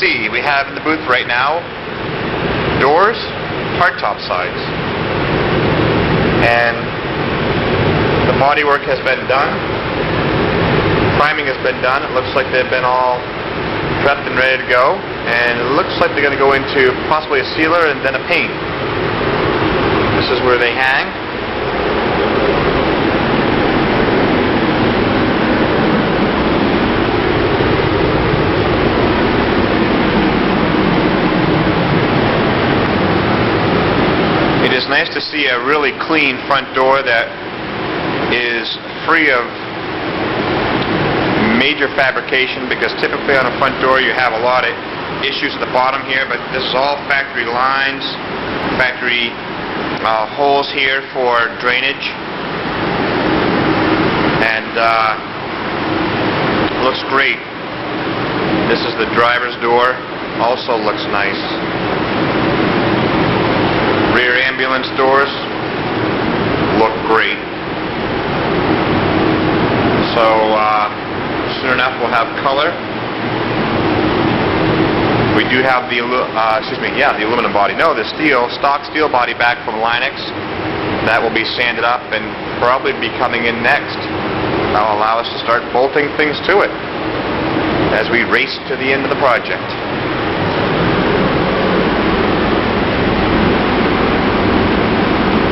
see. We have in the booth right now doors, hardtop sides. And the bodywork has been done. Priming has been done. It looks like they've been all prepped and ready to go. And it looks like they're going to go into possibly a sealer and then a paint. This is where they hang. It is nice to see a really clean front door that is free of major fabrication, because typically on a front door you have a lot of issues at the bottom here, but this is all factory lines, factory holes here for drainage, and looks great. This is the driver's door, also looks nice. Rear ambulance doors look great. So soon enough we'll have color. We do have the the aluminum body. No, the stock steel body back from Linux. That will be sanded up and probably be coming in next. That will allow us to start bolting things to it as we race to the end of the project.